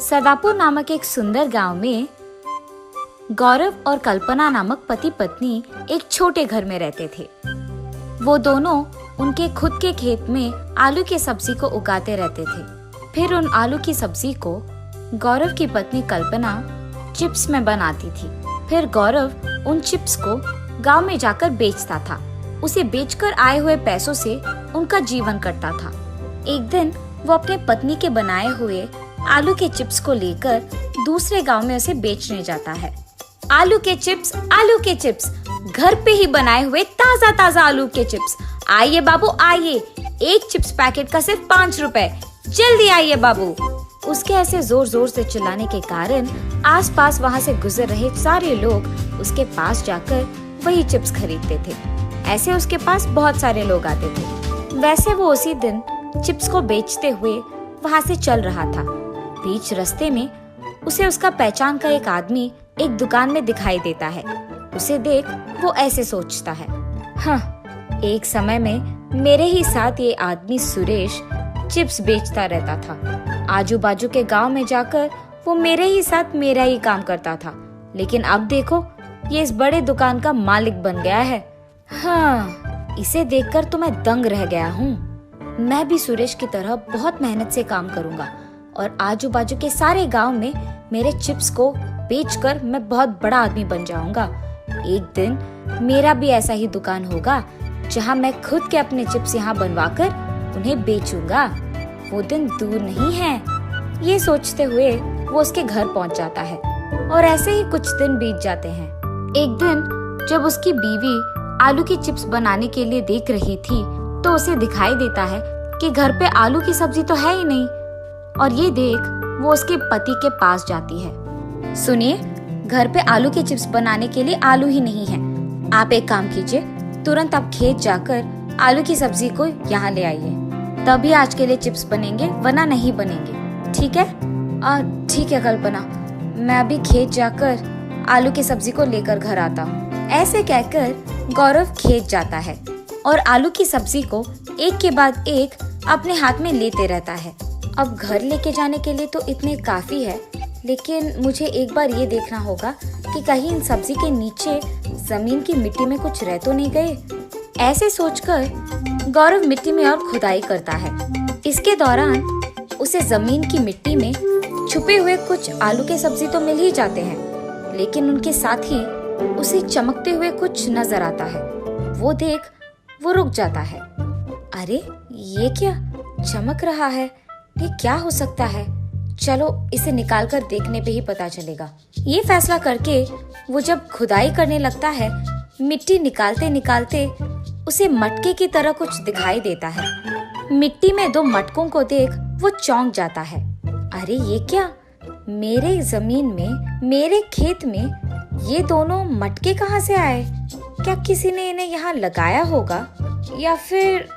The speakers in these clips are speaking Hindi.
सदापुर नामक एक सुंदर गांव में गौरव और कल्पना नामक पति पत्नी एक छोटे घर में रहते थे। वो दोनों उनके खुद के खेत में आलू की सब्जी को उगाते रहते थे। फिर उन आलू की सब्जी को गौरव की पत्नी कल्पना चिप्स में बनाती थी। फिर गौरव उन चिप्स को गांव में जाकर बेचता था। उसे बेचकर आए हुए पैसों से उनका जीवन कटता था। एक दिन वो अपने पत्नी के बनाए हुए आलू के चिप्स को लेकर दूसरे गांव में उसे बेचने जाता है। आलू के चिप्स, घर पे ही बनाए हुए ताजा ताजा आलू के चिप्स। आइए बाबू आइए, एक चिप्स पैकेट का सिर्फ 5 रुपए, जल्दी आइए बाबू। उसके ऐसे जोर जोर से चिल्लाने के कारण आसपास वहाँ से गुजर रहे सारे लोग उसके पास जाकर वही चिप्स खरीदते थे। ऐसे उसके पास बहुत सारे लोग आते थे। वैसे वो उसी दिन चिप्स को बेचते हुए वहाँ से चल रहा था। बीच रास्ते में उसे उसका पहचान का एक आदमी एक दुकान में दिखाई देता है। उसे देख वो ऐसे सोचता है, हाँ, एक समय में मेरे ही साथ ये आदमी सुरेश चिप्स बेचता रहता था। आजू बाजू के गांव में जाकर वो मेरे ही साथ मेरा ही काम करता था, लेकिन अब देखो ये इस बड़े दुकान का मालिक बन गया है। हाँ, इसे देखकर तो मैं दंग रह गया हूँ। मैं भी सुरेश की तरह बहुत मेहनत से काम करूंगा और आजू बाजू के सारे गांव में मेरे चिप्स को बेचकर मैं बहुत बड़ा आदमी बन जाऊंगा। एक दिन मेरा भी ऐसा ही दुकान होगा जहां मैं खुद के अपने चिप्स यहाँ बनवाकर उन्हें बेचूंगा। वो दिन दूर नहीं है। ये सोचते हुए वो उसके घर पहुंच जाता है और ऐसे ही कुछ दिन बीत जाते हैं। एक दिन जब उसकी बीवी आलू की चिप्स बनाने के लिए देख रही थी तो उसे दिखाई देता है कि घर पे आलू की सब्जी तो है ही नहीं। और ये देख वो उसके पति के पास जाती है। सुनिए, घर पे आलू के चिप्स बनाने के लिए आलू ही नहीं है। आप एक काम कीजिए, तुरंत आप खेत जाकर आलू की सब्जी को यहाँ ले आइए, तभी आज के लिए चिप्स बनेंगे, वरना नहीं बनेंगे। ठीक है? ठीक है कल्पना, मैं अभी खेत जाकर आलू की सब्जी को लेकर घर आता हूँ। ऐसे कहकर गौरव खेत जाता है और आलू की सब्जी को एक के बाद एक अपने हाथ में लेते रहता है। अब घर लेके जाने के लिए तो इतने काफी है, लेकिन मुझे एक बार ये देखना होगा कि कहीं इन सब्जी के नीचे जमीन की मिट्टी में कुछ रह तो नहीं गए। ऐसे सोचकर गौरव मिट्टी में और खुदाई करता है। इसके दौरान उसे जमीन की मिट्टी में छुपे हुए कुछ आलू के सब्जी तो मिल ही जाते हैं, लेकिन उनके साथ ही उसे चमकते हुए कुछ नजर आता है। वो देख वो रुक जाता है। अरे ये क्या चमक रहा है? ये क्या हो सकता है? चलो इसे निकाल कर देखने पे ही पता चलेगा। ये फैसला करके वो जब खुदाई करने लगता है, मिट्टी निकालते निकालते उसे मटके की तरह कुछ दिखाई देता है। मिट्टी में 2 मटकों को देख वो चौंक जाता है। अरे ये क्या, मेरे जमीन में, मेरे खेत में ये दोनों मटके कहाँ से आए? क्या किसी ने इन्हें यहाँ लगाया होगा या फिर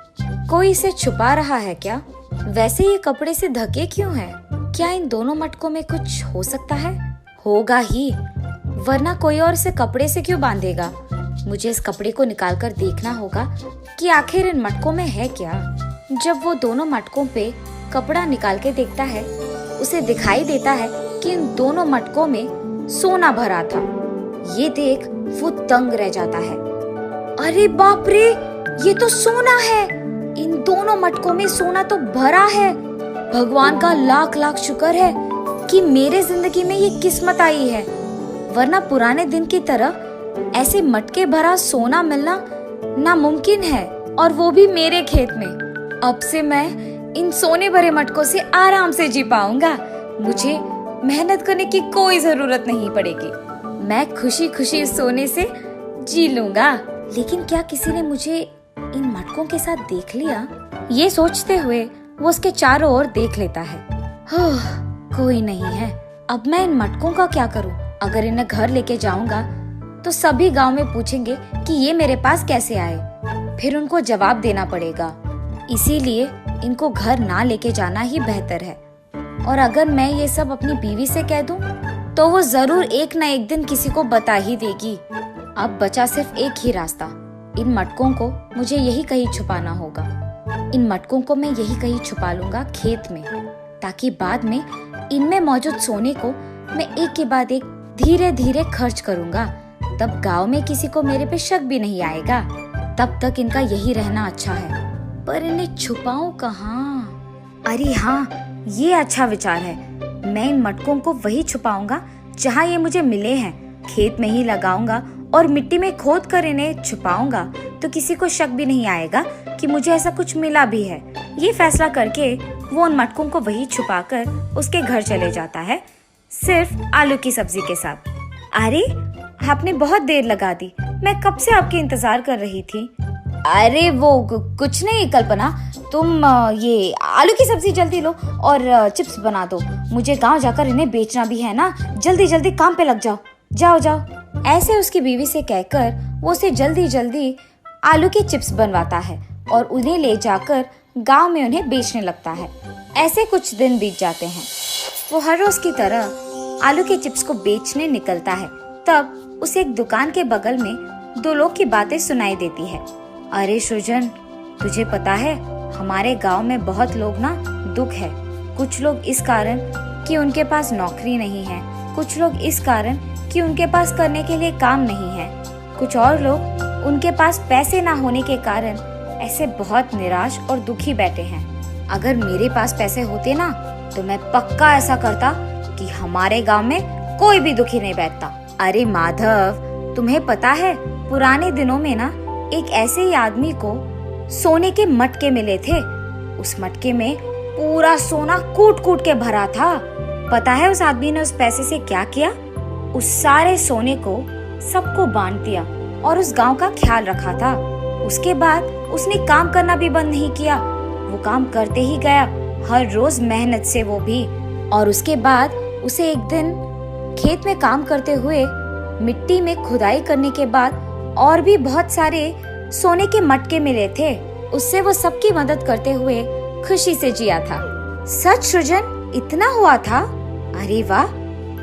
कोई इसे छुपा रहा है क्या? वैसे ये कपड़े से ढके क्यों हैं? क्या इन दोनों मटकों में कुछ हो सकता है? होगा ही, वरना कोई और इसे कपड़े से क्यों बांधेगा? मुझे इस कपड़े को निकाल कर देखना होगा कि आखिर इन मटकों में है क्या। जब वो दोनों मटकों पे कपड़ा निकाल के देखता है, उसे दिखाई देता है कि इन दोनों मटकों में सोना भरा था। ये देख वो दंग रह जाता है। अरे बाप रे, ये तो सोना है! इन दोनों मटकों में सोना तो भरा है। भगवान का लाख लाख शुक्र है कि मेरे जिंदगी में ये किस्मत आई है, वरना पुराने दिन की तरह ऐसे मटके भरा सोना मिलना नामुमकिन है, और वो भी मेरे खेत में। अब से मैं इन सोने भरे मटकों से आराम से जी पाऊंगा। मुझे मेहनत करने की कोई जरूरत नहीं पड़ेगी। मैं खुशी खुशी सोने से जी लूंगा। लेकिन क्या किसी ने मुझे इन मटकों के साथ देख लिया? ये सोचते हुए वो उसके चारों ओर देख लेता है। कोई नहीं है। अब मैं इन मटकों का क्या करूं? अगर इन्हें घर लेके जाऊंगा तो सभी गांव में पूछेंगे कि ये मेरे पास कैसे आए। फिर उनको जवाब देना पड़ेगा। इसीलिए इनको घर ना लेके जाना ही बेहतर है। और अगर मैं ये सब अपनी बीवी से कह दूं तो वो जरूर एक ना एक दिन किसी को बता ही देगी। अब बचा सिर्फ एक ही रास्ता। इन मटकों को मुझे यही कहीं छुपाना होगा। इन मटकों को मैं यही कहीं छुपा लूंगा खेत में। ताकि बाद में इनमें मौजूद सोने को मैं एक के बाद एक धीरे धीरे खर्च करूंगा। तब गांव में किसी को मेरे पे शक भी नहीं आएगा। तब तक इनका यही रहना अच्छा है। पर इन्हें छुपाऊं कहाँ? अरे हाँ, ये अच्छा विचार है। मैं इन मटकों को वही छुपाऊंगा जहाँ ये मुझे मिले हैं। खेत में ही लगाऊंगा और मिट्टी में खोद कर इन्हें छुपाऊंगा, तो किसी को शक भी नहीं आएगा कि मुझे ऐसा कुछ मिला भी है। ये फैसला करके वो उन मटकों को वही छुपाकर उसके घर चले जाता है, सिर्फ आलू की सब्जी के साथ। अरे, आपने बहुत देर लगा दी। मैं कब से आपके इंतजार कर रही थी। अरे वो कुछ नहीं कल्पना, तुम ये आलू की सब्जी जल्दी लो और चिप्स बना दो। मुझे गांव जाकर इन्हें बेचना भी है ना। जल्दी जल्दी काम पे लग जाओ। जाओ जाओ। ऐसे उसकी बीवी से कहकर वो उसे जल्दी जल्दी आलू के चिप्स बनवाता है और उन्हें ले जाकर गांव में उन्हें बेचने लगता है। ऐसे कुछ दिन बीत जाते हैं। वो हर रोज की तरह आलू के चिप्स को बेचने निकलता है। तब उसे एक दुकान के बगल में दो लोग की बातें सुनाई देती है। अरे सृजन, तुझे पता है हमारे गांव में बहुत लोग ना दुख है। कुछ लोग इस कारण कि उनके पास नौकरी नहीं है, कुछ लोग इस कारण कि उनके पास करने के लिए काम नहीं है, कुछ और लोग उनके पास पैसे ना होने के कारण ऐसे बहुत निराश और दुखी बैठे हैं। अगर मेरे पास पैसे होते ना तो मैं पक्का ऐसा करता कि हमारे गांव में कोई भी दुखी नहीं बैठता। अरे माधव, तुम्हें पता है पुराने दिनों में ना एक ऐसे ही आदमी को सोने के मटके मिले थे। उस मटके में पूरा सोना कूट कूट के भरा था। पता है उस आदमी ने उस पैसे से क्या किया? उस सारे सोने को सबको बांट दिया और उस गांव का ख्याल रखा था। उसके बाद उसने काम करना भी बंद नहीं किया। वो काम करते ही गया, हर रोज मेहनत से वो भी। और उसके बाद उसे एक दिन खेत में काम करते हुए मिट्टी में खुदाई करने के बाद और भी बहुत सारे सोने के मटके मिले थे। उससे वो सबकी मदद करते हुए खुशी से जिया था। सच सृजन, इतना हुआ था? अरे वाह,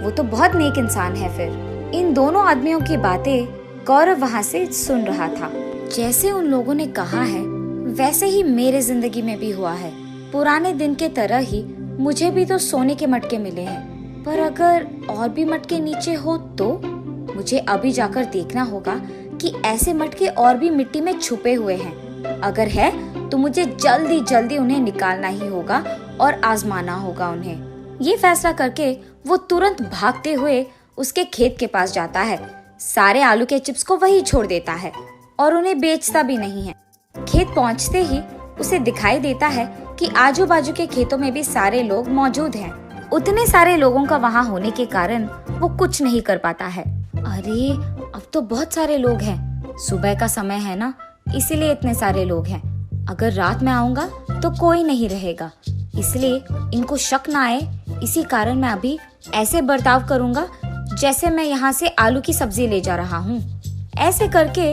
वो तो बहुत नेक इंसान है। फिर इन दोनों आदमियों की बातें गौरव वहाँ से सुन रहा था। जैसे उन लोगों ने कहा है वैसे ही मेरे जिंदगी में भी हुआ है। पुराने दिन के तरह ही मुझे भी तो सोने के मटके मिले हैं, पर अगर और भी मटके नीचे हो तो मुझे अभी जाकर देखना होगा कि ऐसे मटके और भी मिट्टी में छुपे हुए हैं। अगर है तो मुझे जल्दी जल्दी उन्हें निकालना ही होगा और आजमाना होगा उन्हें। ये फैसला करके वो तुरंत भागते हुए उसके खेत के पास जाता है। सारे आलू के चिप्स को वही छोड़ देता है और उन्हें बेचता भी नहीं है। खेत पहुंचते ही उसे दिखाई देता है कि आजू बाजू के खेतों में भी सारे लोग मौजूद हैं। उतने सारे लोगों का वहाँ होने के कारण वो कुछ नहीं कर पाता है। अरे, अब तो बहुत सारे लोग हैं। सुबह का समय है ना, इसीलिए इतने सारे लोग हैं। अगर रात में आऊंगा तो कोई नहीं रहेगा, इसलिए इनको शक ना आए, इसी कारण मैं अभी ऐसे बर्ताव करूंगा जैसे मैं यहाँ से आलू की सब्जी ले जा रहा हूँ। ऐसे करके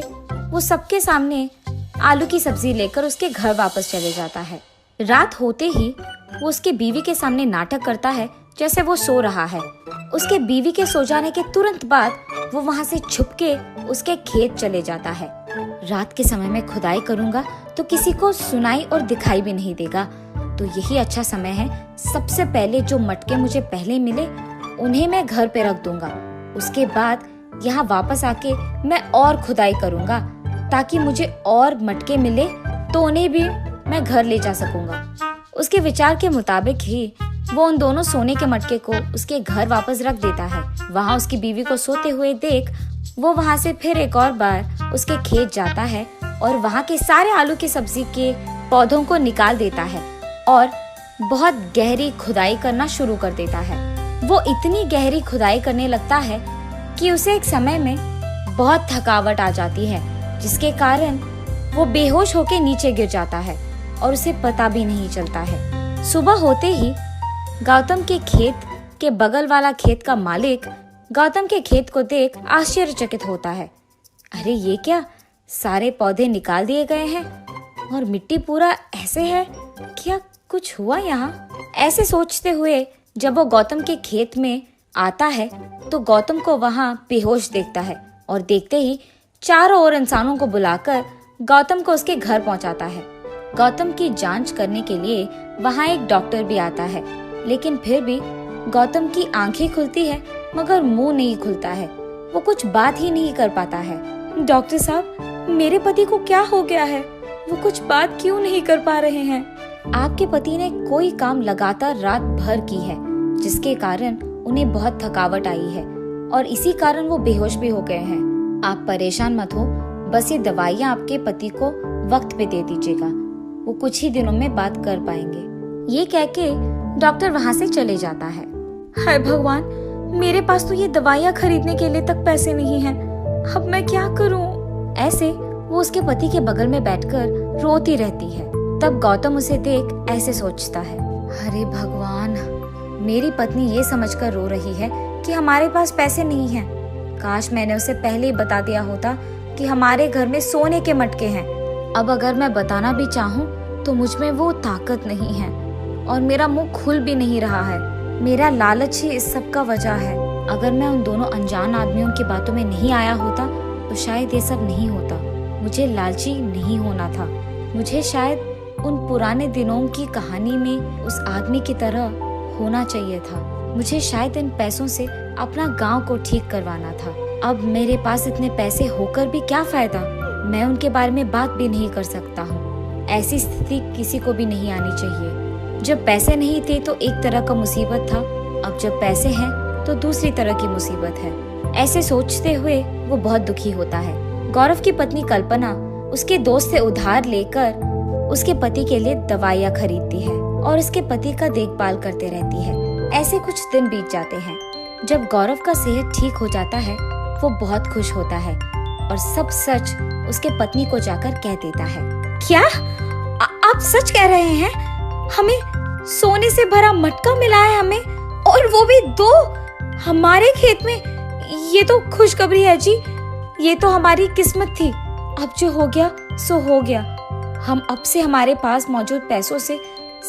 वो सबके सामने आलू की सब्जी लेकर उसके घर वापस चले जाता है। रात होते ही वो उसके बीवी के सामने नाटक करता है जैसे वो सो रहा है। उसके बीवी के सो जाने के तुरंत बाद वो वहाँ से छुपके उसके खेत चले जाता है। रात के समय में खुदाई करूंगा तो किसी को सुनाई और दिखाई भी नहीं देगा, तो यही अच्छा समय है। सबसे पहले जो मटके मुझे पहले मिले उन्हें मैं घर पे रख दूंगा। उसके बाद यहाँ वापस आके मैं और खुदाई करूंगा ताकि मुझे और मटके मिले तो उन्हें भी मैं घर ले जा सकूंगा। उसके विचार के मुताबिक ही वो उन दोनों सोने के मटके को उसके घर वापस रख देता है। वहाँ उसकी बीवी को सोते हुए देख वो वहाँ से फिर एक और बार उसके खेत जाता है और वहाँ के सारे आलू की सब्जी के पौधों को निकाल देता है और बहुत गहरी खुदाई करना शुरू कर देता है। वो इतनी गहरी खुदाई करने लगता है कि उसे एक समय में बहुत थकावट आ जाती है, जिसके कारण वो बेहोश होकर नीचे गिर जाता है और उसे पता भी नहीं चलता है। सुबह होते ही गौतम के खेत के बगल वाला खेत का मालिक गौतम के खेत को देख आश्चर्यचकित होता है। अरे ये क्या, सारे पौधे निकाल दिए गए हैं और मिट्टी पूरा ऐसे है, क्या कुछ हुआ यहाँ? ऐसे सोचते हुए जब वो गौतम के खेत में आता है तो गौतम को वहाँ बेहोश देखता है और देखते ही चारों ओर इंसानों को बुलाकर गौतम को उसके घर पहुँचाता है। गौतम की जांच करने के लिए वहाँ एक डॉक्टर भी आता है। लेकिन फिर भी गौतम की आंखें खुलती है मगर मुंह नहीं खुलता है। वो कुछ बात ही नहीं कर पाता है। डॉक्टर साहब, मेरे पति को क्या हो गया है? वो कुछ बात क्यों नहीं कर पा रहे हैं? आपके पति ने कोई काम लगातार रात भर की है, जिसके कारण उन्हें बहुत थकावट आई है और इसी कारण वो बेहोश भी हो गए हैं। आप परेशान मत हो, बस ये दवाइयाँ आपके पति को वक्त पे दे दीजिएगा, वो कुछ ही दिनों में बात कर पाएंगे। ये कह के डॉक्टर वहाँ से चले जाता है। हाय भगवान, मेरे पास तो ये दवाइयाँ खरीदने के लिए तक पैसे नहीं हैं। अब मैं क्या करूँ? ऐसे वो उसके पति के बगल में बैठकर रोती रहती है। तब गौतम उसे देख ऐसे सोचता है, अरे भगवान, मेरी पत्नी ये समझकर रो रही है कि हमारे पास पैसे नहीं हैं। काश मैंने उसे पहले ही बता दिया होता कि हमारे घर में सोने के मटके हैं। अब अगर मैं बताना भी चाहूँ तो मुझ में वो ताकत नहीं है और मेरा मुंह खुल भी नहीं रहा है। मेरा लालच ही इस सब का वजह है। अगर मैं उन दोनों अनजान आदमियों की बातों में नहीं आया होता तो शायद ये सब नहीं होता। मुझे लालची नहीं होना था। मुझे शायद उन पुराने दिनों की कहानी में उस आदमी की तरह होना चाहिए था। मुझे शायद इन पैसों से अपना गांव को ठीक करवाना था। अब मेरे पास इतने पैसे होकर भी क्या फायदा? मैं उनके बारे में बात भी नहीं कर सकता हूँ। ऐसी स्थिति किसी को भी नहीं आनी चाहिए। जब पैसे नहीं थे तो एक तरह का मुसीबत था, अब जब पैसे हैं तो दूसरी तरह की मुसीबत है। ऐसे सोचते हुए वो बहुत दुखी होता है। गौरव की पत्नी कल्पना उसके दोस्त से उधार लेकर उसके पति के लिए दवाइयाँ खरीदती है और उसके पति का देखभाल करते रहती है। ऐसे कुछ दिन बीत जाते हैं। जब गौरव का सेहत ठीक हो जाता है वो बहुत खुश होता है और सब सच उसके पत्नी को जाकर कह देता है। क्या आप सच कह रहे हैं? हमें सोने से भरा मटका मिला है हमें, और वो भी 2 हमारे खेत में। ये तो खुशखबरी है जी, ये तो हमारी किस्मत थी। अब जो हो गया सो हो गया। हम अब से हमारे पास मौजूद पैसों से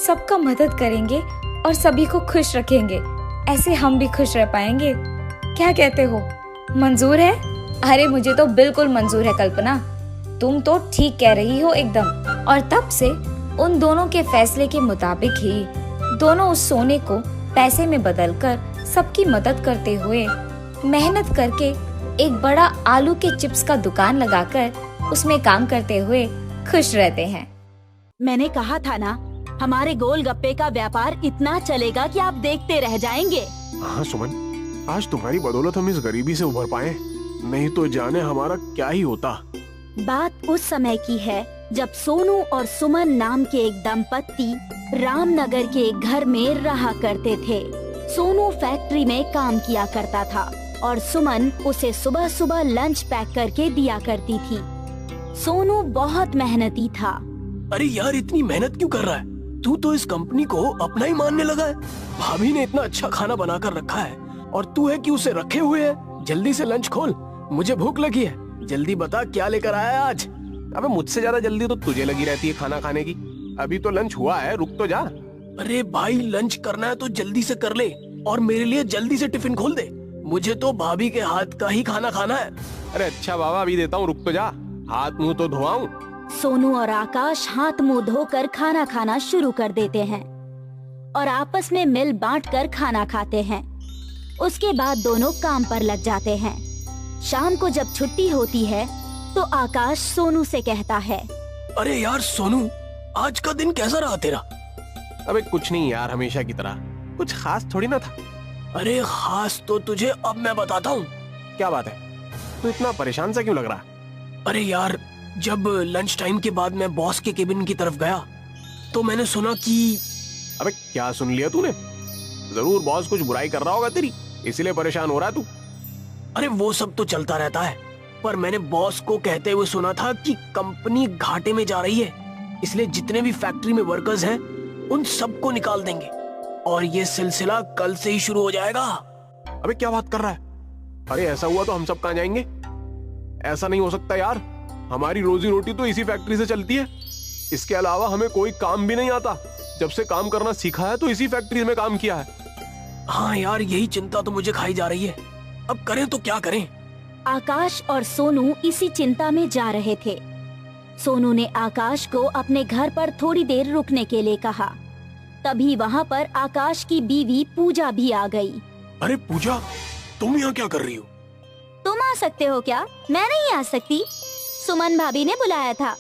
सबका मदद करेंगे और सभी को खुश रखेंगे। ऐसे हम भी खुश रह पाएंगे। क्या कहते हो? मंजूर है? अरे मुझे तो बिल्कुल मंजूर है कल्पना, तुम तो ठीक कह रही हो एकदम। और तब से उन दोनों के फैसले के मुताबिक ही दोनों उस सोने को पैसे में बदलकर सबकी मदद करते हुए मेहनत करके एक बड़ा आलू के चिप्स का दुकान लगाकर उसमें काम करते हुए खुश रहते हैं। मैंने कहा था ना, हमारे गोलगप्पे का व्यापार इतना चलेगा कि आप देखते रह जाएंगे। हाँ सुमन, आज तुम्हारी बदौलत हम इस गरीबी से उभर पाए, नहीं तो जाने हमारा क्या ही होता। बात उस समय की है जब सोनू और सुमन नाम के एक दंपत्ति रामनगर के एक घर में रहा करते थे। सोनू फैक्ट्री में काम किया करता था और सुमन उसे सुबह सुबह लंच पैक करके दिया करती थी। सोनू बहुत मेहनती था। अरे यार, इतनी मेहनत क्यों कर रहा है? तू तो इस कंपनी को अपना ही मानने लगा है। भाभी ने इतना अच्छा खाना बनाकर रखा है और तू है कि उसे रखे हुए है। जल्दी से लंच खोल, मुझे भूख लगी है। जल्दी बता क्या लेकर आया है आज। अबे मुझसे ज्यादा जल्दी तो तुझे लगी रहती है खाना खाने की। अभी तो लंच हुआ है, रुक तो जा। अरे भाई, लंच करना है तो जल्दी से कर ले और मेरे लिए जल्दी से टिफिन खोल दे। मुझे तो भाभी के हाथ का ही खाना खाना है। अरे अच्छा बाबा, अभी देता हूँ, रुक तो जा, हाथ मुंह तो धोआऊं। सोनू और आकाश हाथ मुंह धोकर खाना खाना शुरू कर देते हैं और आपस में मिल बांटकर खाना खाते हैं। उसके बाद दोनों काम पर लग जाते हैं। शाम को जब छुट्टी होती है तो आकाश सोनू से कहता है, अरे यार सोनू, आज का दिन कैसा रहा तेरा? अबे कुछ नहीं यार, हमेशा की तरह, कुछ खास थोड़ी ना था। अरे खास तो तुझे अब मैं बताता हूँ। क्या बात है, तू इतना परेशान सा क्यों लग रहा? अरे यार, जब लंच टाइम के बाद मैं बॉस के केबिन की तरफ गया तो मैंने सुना कि... अबे क्या सुन लिया तूने? जरूर बॉस कुछ बुराई कर रहा होगा तेरी, इसीलिए परेशान हो रहा है तू। अरे वो सब तो चलता रहता है, पर मैंने बॉस को कहते हुए सुना था कि कंपनी घाटे में जा रही है, इसलिए जितने भी फैक्ट्री में वर्कर्स हैं उन सबको निकाल देंगे और ये सिलसिला कल से ही शुरू हो जाएगा। अबे क्या बात कर रहा है? अरे ऐसा हुआ तो हम सब कहाँ जाएंगे? ऐसा नहीं हो सकता यार, हमारी रोजी रोटी तो इसी फैक्ट्री से चलती है। इसके अलावा हमें कोई काम भी नहीं आता। जब से काम करना सीखा है तो इसी फैक्ट्री में काम किया है। हाँ यार, यही चिंता तो मुझे खाई जा रही है। अब करें तो क्या करें? आकाश और सोनू इसी चिंता में जा रहे थे। सोनू ने आकाश को अपने घर पर थोड़ी देर रुकने के लिए कहा तभी वहाँ पर आकाश की बीवी पूजा भी आ गई। अरे पूजा, तुम यहाँ क्या कर रही हो? तुम आ सकते हो क्या? मैं नहीं आ सकती। सुमन भाभी ने बुलाया था,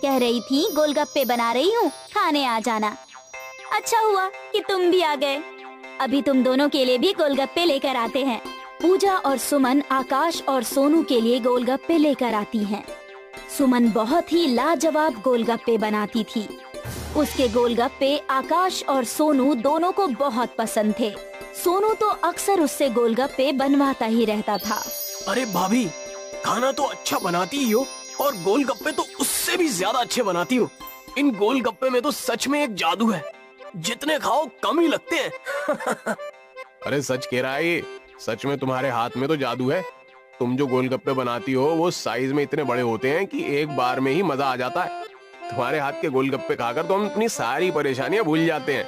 कह रही थी गोलगप्पे बना रही हूँ, खाने आ जाना। अच्छा हुआ कि तुम भी आ गए। अभी तुम दोनों के लिए भी गोलगप्पे लेकर आते हैं। पूजा और सुमन आकाश और सोनू के लिए गोलगप्पे लेकर आती हैं। सुमन बहुत ही लाजवाब गोलगप्पे बनाती थी। उसके गोलगप्पे आकाश और सोनू दोनों को बहुत पसंद थे। सोनू तो अक्सर उससे गोलगप्पे बनवाता ही रहता था। अरे भाभी, खाना तो अच्छा बनाती ही हो और गोलगप्पे तो उससे भी ज्यादा अच्छे बनाती हो। इन गोलगप्पे में तो सच में एक जादू है, जितने खाओ कम ही लगते हैं। अरे सच कह रहा है ये, सच में तुम्हारे हाथ में तो जादू है। तुम जो गोलगप्पे बनाती हो वो साइज में इतने बड़े होते हैं कि एक बार में ही मजा आ जाता है। तुम्हारे हाथ के गोलगप्पे खाकर तो हम अपनी सारी परेशानियां भूल जाते हैं।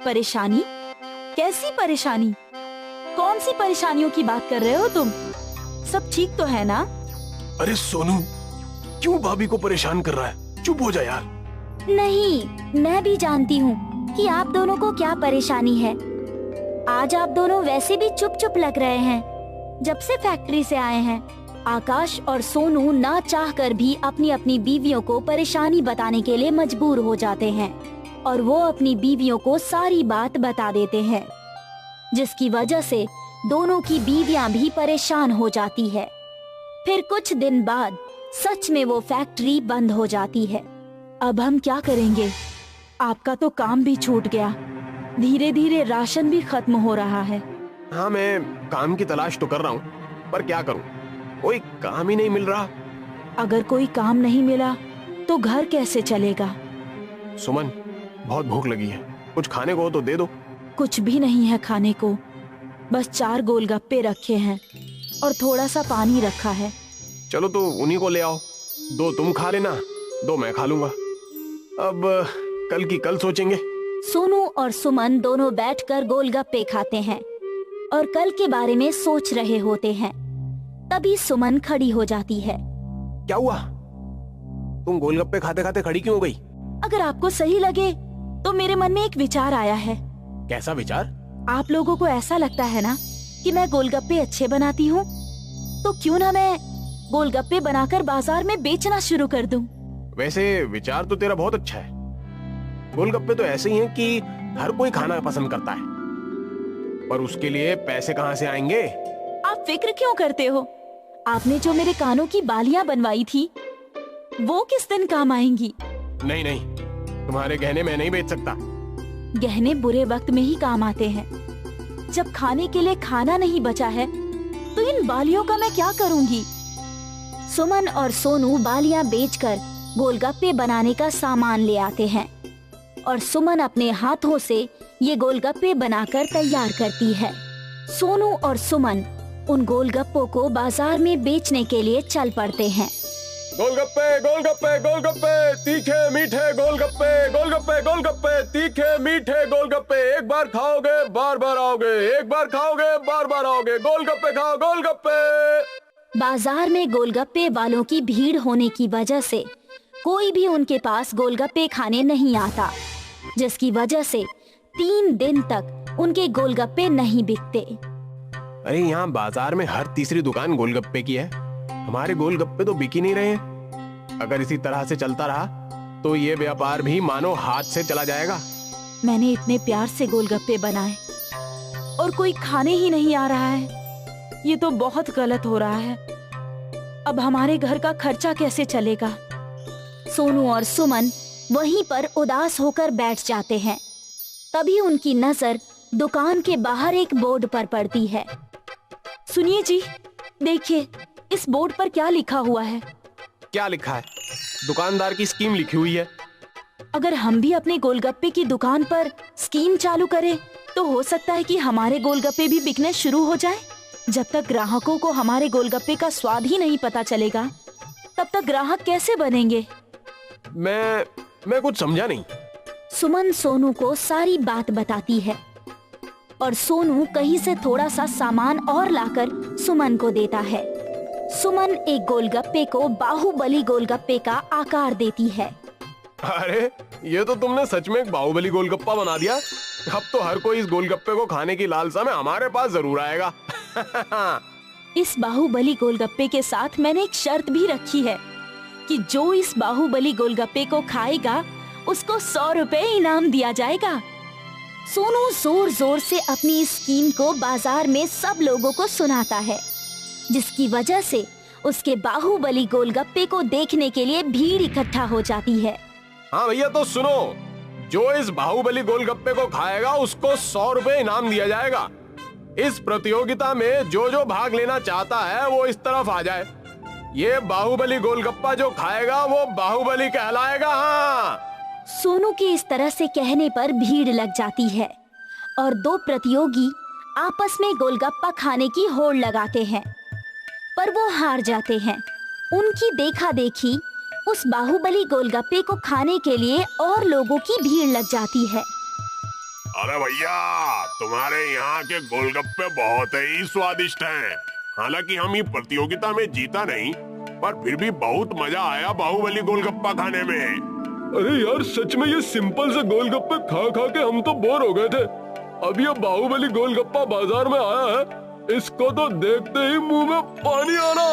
परेशानी? कैसी परेशानी? कौन सी परेशानियों की बात कर रहे हो तुम? सब ठीक तो है ना? अरे सोनू, क्यों भाभी को परेशान कर रहा है? चुप हो जा यार। नहीं, मैं भी जानती हूँ कि आप दोनों को क्या परेशानी है। आज आप दोनों वैसे भी चुप चुप लग रहे हैं जब से फैक्ट्री से आए हैं। आकाश और सोनू ना चाहकर भी अपनी अपनी बीवियों को परेशानी बताने के लिए मजबूर हो जाते हैं और वो अपनी बीवियों को सारी बात बता देते हैं, जिसकी वजह से दोनों की बीवियां भी परेशान हो जाती है। फिर कुछ दिन बाद सच में वो फैक्ट्री बंद हो जाती है। अब हम क्या करेंगे? आपका तो काम भी छूट गया, धीरे धीरे राशन भी खत्म हो रहा है। हाँ, मैं काम की तलाश तो कर रहा हूँ, पर क्या करूँ, कोई काम ही नहीं मिल रहा। अगर कोई काम नहीं मिला तो घर कैसे चलेगा? सुमन, बहुत भूख लगी है, कुछ खाने को हो तो दे दो। कुछ भी नहीं है खाने को, बस 4 गोलगप्पे रखे हैं और थोड़ा सा पानी रखा है। चलो तो उन्हीं को ले आओ, 2 तुम खा लेना, 2 मैं खा लूंगा। अब कल की कल सोचेंगे। सोनू और सुमन दोनों बैठकर गोलगप्पे खाते हैं और कल के बारे में सोच रहे होते हैं। तभी सुमन खड़ी हो जाती है। क्या हुआ? तुम गोलगप्पे खाते खाते खड़ी क्यों हो गई? अगर आपको सही लगे तो मेरे मन में एक विचार आया है। कैसा विचार? आप लोगों को ऐसा लगता है ना कि मैं गोलगप्पे अच्छे बनाती हूँ, तो क्यों ना मैं गोलगप्पे बनाकर बाजार में बेचना शुरू कर दूं? वैसे विचार तो तेरा बहुत अच्छा है। गोलगप्पे तो ऐसे ही हैं कि हर कोई खाना पसंद करता है, पर उसके लिए पैसे कहाँ से आएंगे? आप फिक्र क्यों करते हो? आपने जो मेरे कानों की बालियां बनवाई थी वो किस दिन काम आएंगी? नहीं नहीं, तुम्हारे गहने मैं नहीं बेच सकता। गहने बुरे वक्त में ही काम आते हैं। जब खाने के लिए खाना नहीं बचा है तो इन बालियों का मैं क्या करूंगी? सुमन और सोनू बालियां बेचकर गोलगप्पे बनाने का सामान ले आते हैं और सुमन अपने हाथों से ये गोलगप्पे बनाकर तैयार करती है। सोनू और सुमन उन गोलगप्पों को बाजार में बेचने के लिए चल पड़ते हैं। गोलगप्पे गोलगप्पे गोलगप्पे, तीखे मीठे गोलगप्पे, गोलगप्पे गोलगप्पे, तीखे मीठे गोलगप्पे, एक बार खाओगे बार बार आओगे, एक बार खाओगे बार बार आओगे, गोलगप्पे खाओ गोलगप्पे। बाजार में गोलगप्पे वालों की भीड़ होने की वजह से कोई भी उनके पास गोलगप्पे खाने नहीं आता, जिसकी वजह से 3 दिन तक उनके गोलगप्पे नहीं बिकते। अरे यहाँ बाजार में हर तीसरी दुकान गोलगप्पे की है, हमारे गोलगप्पे तो बिक ही नहीं रहे हैं। अगर इसी तरह से चलता रहा तो ये व्यापार भी मानो हाथ से चला जाएगा। मैंने इतने प्यार से गोलगप्पे बनाए और कोई खाने ही नहीं आ रहा है। ये तो बहुत गलत हो रहा है। अब हमारे घर का खर्चा कैसे चलेगा? सोनू और सुमन वहीं पर उदास होकर बैठ जाते हैं। तभी उनकी नजर दुकान के बाहर एक बोर्ड पर पड़ती है। सुनिए जी, देखिए इस बोर्ड पर क्या लिखा हुआ है? क्या लिखा है? दुकानदार की स्कीम लिखी हुई है। अगर हम भी अपने गोलगप्पे की दुकान पर स्कीम चालू करें तो हो सकता है कि हमारे गोलगप्पे भी बिकने शुरू हो जाए। जब तक ग्राहकों को हमारे गोलगप्पे का स्वाद ही नहीं पता चलेगा तब तक ग्राहक कैसे बनेंगे? मैं कुछ समझा नहीं। सुमन सोनू को सारी बात बताती है और सोनू कहीं से थोड़ा सा सामान और लाकर सुमन को देता है। सुमन एक गोलगप्पे को बाहुबली गोलगप्पे का आकार देती है। अरे ये तो तुमने सच में एक बाहुबली गोलगप्पा बना दिया। अब तो हर कोई इस गोलगप्पे को खाने की लालसा में हमारे पास जरूर आएगा। इस बाहुबली गोलगप्पे के साथ मैंने एक शर्त भी रखी है कि जो इस बाहुबली गोलगप्पे को खाएगा उसको 100 रुपए इनाम दिया जाएगा। सोनू जोर जोर से अपनी इस स्कीम को बाजार में सब लोगों को सुनाता है, जिसकी वजह से उसके बाहुबली गोलगप्पे को देखने के लिए भीड़ इकट्ठा हो जाती है। हाँ भैया, तो सुनो, जो इस बाहुबली गोलगप्पे को खाएगा उसको 100 रुपए इनाम दिया जाएगा। इस प्रतियोगिता में जो जो भाग लेना चाहता है वो इस तरफ आ जाए। ये बाहुबली गोलगप्पा जो खाएगा वो बाहुबली कहलाएगा। हाँ। सोनू के इस तरह से कहने पर भीड़ लग जाती है और दो प्रतियोगी आपस में गोलगप्पा खाने की होड़ लगाते हैं, पर वो हार जाते हैं। उनकी देखा देखी उस बाहुबली गोलगप्पे को खाने के लिए और लोगों की भीड़ लग जाती है। अरे भैया, तुम्हारे यहाँ के गोलगप्पे बहुत ही स्वादिष्ट हैं। हालांकि हम ये प्रतियोगिता में जीता नहीं, पर फिर भी बहुत मजा आया बाहुबली गोलगप्पा खाने में। अरे यार, सच में ये सिंपल से गोलगप्पे खा खा के हम तो बोर हो गए थे। अब ये बाहुबली गोलगप्पा बाजार में आया है, इसको तो देखते ही मुंह में पानी आ रहा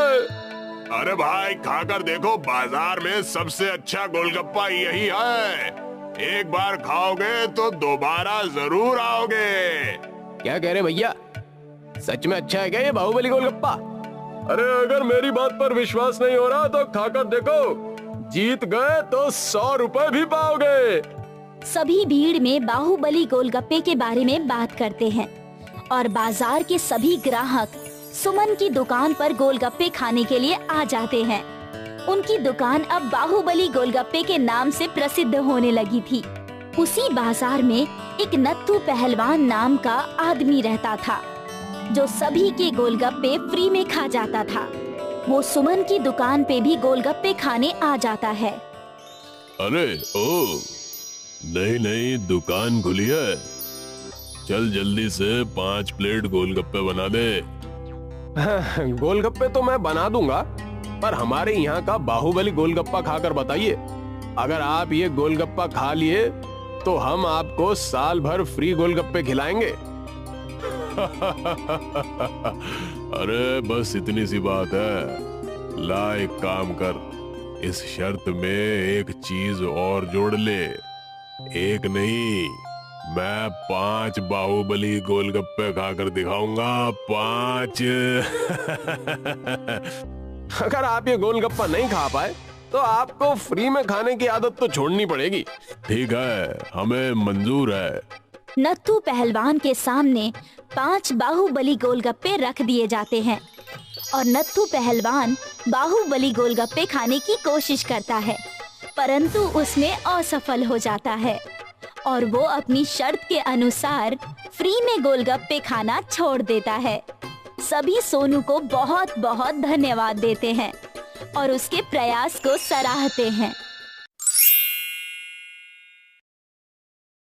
है। अरे भाई, खाकर देखो, बाजार में सबसे अच्छा गोलगप्पा यही है। एक बार खाओगे तो दोबारा जरूर आओगे। क्या कह रहे भैया, सच में अच्छा है क्या ये बाहुबली गोलगप्पा? अरे अगर मेरी बात पर विश्वास नहीं हो रहा तो खाकर देखो, जीत गए तो 100 रुपए भी पाओगे। सभी भीड़ में बाहुबली गोलगप्पे के बारे में बात करते हैं और बाजार के सभी ग्राहक सुमन की दुकान पर गोलगप्पे खाने के लिए आ जाते हैं। उनकी दुकान अब बाहुबली गोलगप्पे के नाम से प्रसिद्ध होने लगी थी। उसी बाजार में एक नत्थू पहलवान नाम का आदमी रहता था, जो सभी के गोलगप्पे फ्री में खा जाता था। वो सुमन की दुकान पे भी गोलगप्पे खाने आ जाता है। अरे ओ, नई दुकान खुली है, चल जल्दी से 5 प्लेट गोलगप्पे बना दे। गोलगप्पे तो मैं बना दूंगा, पर हमारे यहाँ का बाहुबली गोलगप्पा खाकर बताइए। अगर आप ये गोलगप्पा खा लिए तो हम आपको साल भर फ्री गोलगप्पे खिलाएंगे। अरे बस इतनी सी बात है। ला एक काम कर, इस शर्त में एक चीज और जोड़ ले। एक नहीं, मैं 5 बाहुबली गोलगप्पे खाकर दिखाऊंगा। 5। अगर आप ये गोलगप्पा नहीं खा पाए तो आपको फ्री में खाने की आदत तो छोड़नी पड़ेगी। ठीक है, हमें मंजूर है। नत्थू पहलवान के सामने 5 बाहुबली गोलगप्पे रख दिए जाते हैं और नत्थू पहलवान बाहुबली गोलगप्पे खाने की कोशिश करता है, परंतु उसमें असफल हो जाता है और वो अपनी शर्त के अनुसार फ्री में गोलगप्पे खाना छोड़ देता है। सभी सोनू को बहुत बहुत धन्यवाद देते हैं और उसके प्रयास को सराहते हैं।